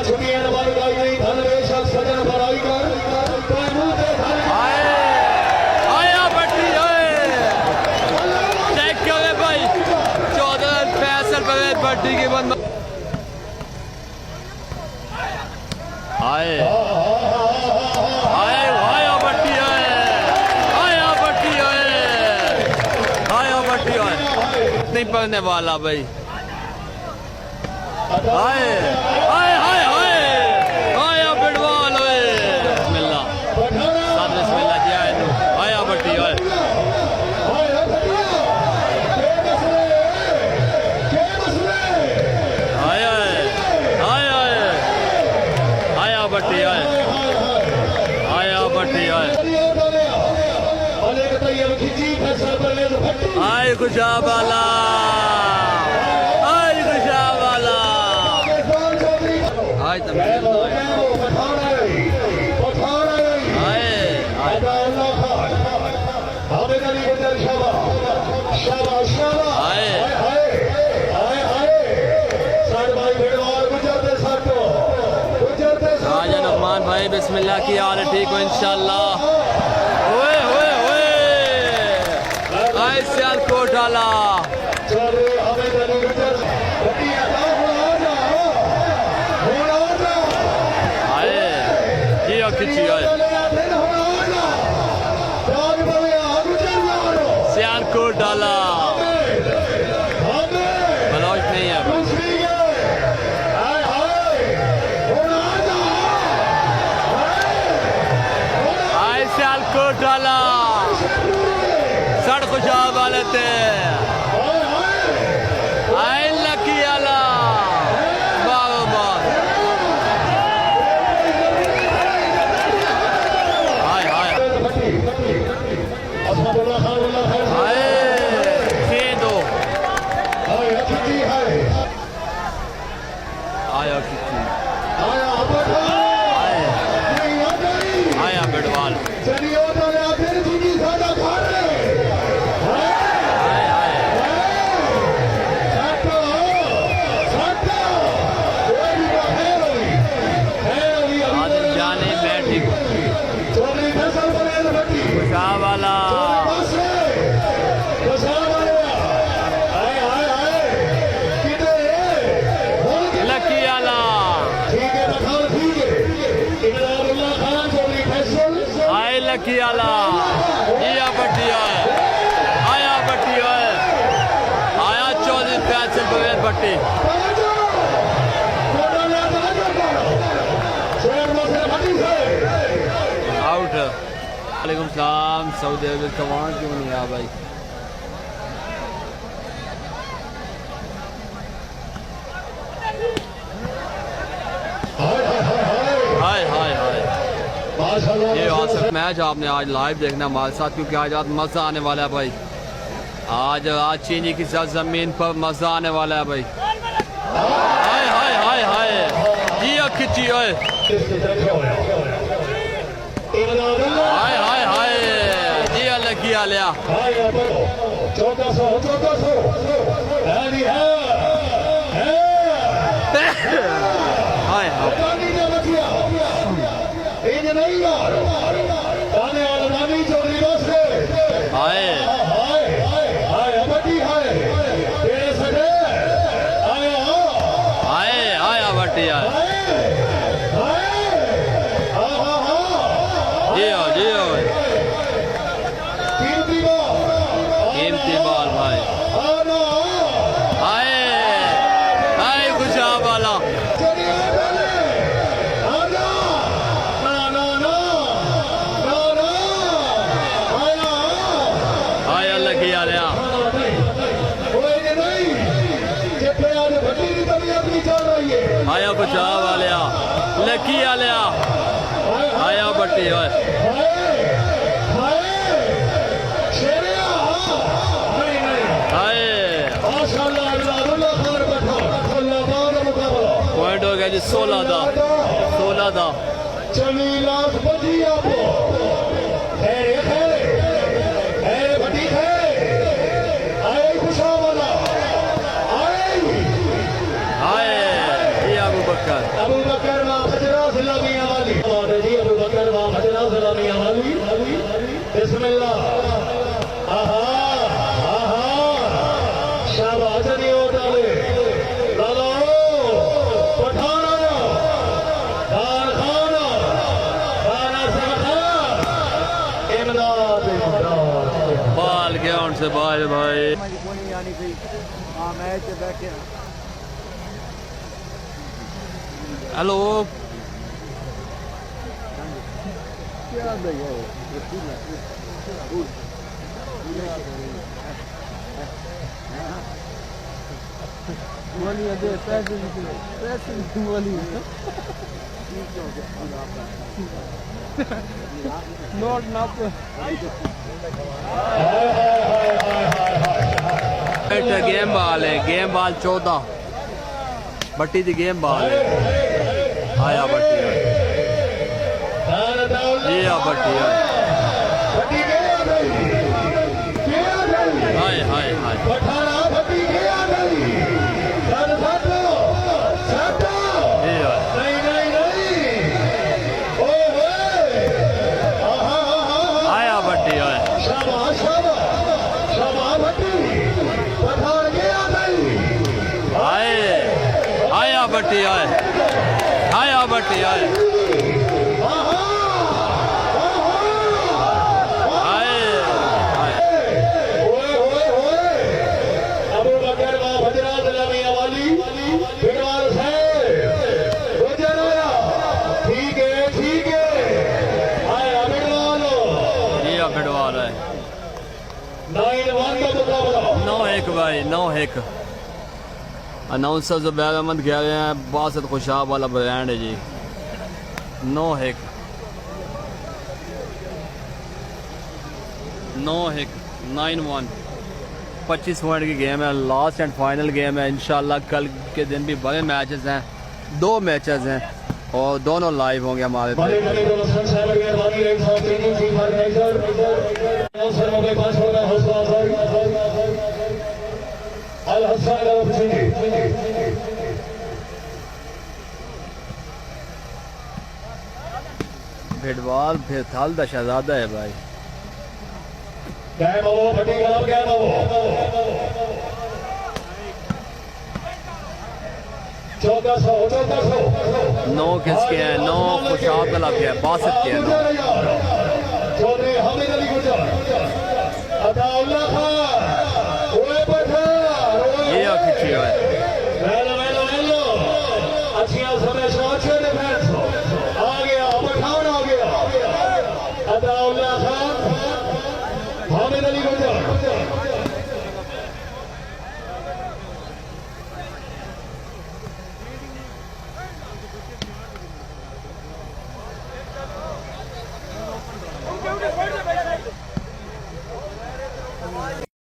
छुट्टियां नंबर गाई गई धन बेशक सजन पर आई कर आया बट्टी चेक करें भाई 1465 रुपए बट्टी की बंद आए आए आया बट्टी आया बट्टी आया बट्टी नहीं पड़ने वाला भाई आए आए आए आए आया बिडवाल बिस्मिल्लाह साथ बिस्मिल्लाह जी आए आया बट्टी आए आया आया आया बट्टी आए आया बट्टी आए आए खुशाबाला आए खुशाबाला आज तक राजा नुमान भाई बिस्मिल्लाह की हाल है ठीक हो इंशाल्लाह ओए ओए ओए आए सियालकोट वाला आए जी खिंची आए सियालकोट डाला बलौच नहीं है आए सियालकोट डाला सड़ खुशाब वाले थे आए लकी आला बाबा बात हाय हाय हाय दो आया खिची आया बिडवाल जाने बैठी खुशा वाला लकी आला आए लकी आला ये बट्टी आए आया बट्टी आए आया 1465 बगैर बट्टी आउट वालेकुम सलाम सऊदी अरब का वहाँ क्यों नहीं आया भाई हाय हाय हाय ये आज मैच आपने आज लाइव देखना हमारे साथ क्योंकि आज मज़ा आने वाला है भाई आज चीनी की साथ ज़मीन पर मज़ा आने वाला है भाई हाय हाय हाय हाय जी खिंची हाय हाय हाय हाय जी लगी आ लिया हाय आया बट्टी आया जी हो कीमती बाल भाई आए आए खुशा वाला आया लगी आ लिया आया खुशा वालिया लकी आ लिया आया बट्टी है पॉइंट हो गया जी 16 दा आए अबू बकर अबू बकर व हजरा सलामिया वाली बात है जी। अबू बकर व हजरा सलामिया वाली बिस्मिल्लाह। आहा आहा शाबाश नहीं हो डाले लालो पठाना खान खाना खाना सखा इमदाद इमदाद बाल गया उनसे भाई भाई। यानी कि हाँ मैच बैठे हेलो क्या भैया वाली अदे पैसे वाली नोट नाप गेम बॉल है, गेम बॉल 14 बट्टी दी गेम बॉल है। आया बट्टी ये आ बट्टी है। हाय हाय हाय ये आया बट्टी है। आया बट्टी आए, आया बट्टी आए, अबू बकर व हजरा सलामिया वाली बिगवाल से गुजर आया। ठीक है आया बिगवाल ये बिडवाल है। 9-1 का मुकाबला 9-1 भाई 9-1। अनाउंसर जुबैर अहमद कह रहे हैं बासत खुशाब वाला ब्रांड है जी। 9-1 9-1 25 पॉइंट की गेम है। लास्ट एंड फाइनल गेम है। इंशाल्लाह कल के दिन भी बड़े मैचेस हैं, 2 मैचेस हैं और दोनों लाइव होंगे हमारे पे। भिडवाल फिर थाल दा शहजादा है भाई। नौ किसके हैं? 9 खुशाब का लग गया, बासत के हैं 9। ये खिंची है। अच्छी समय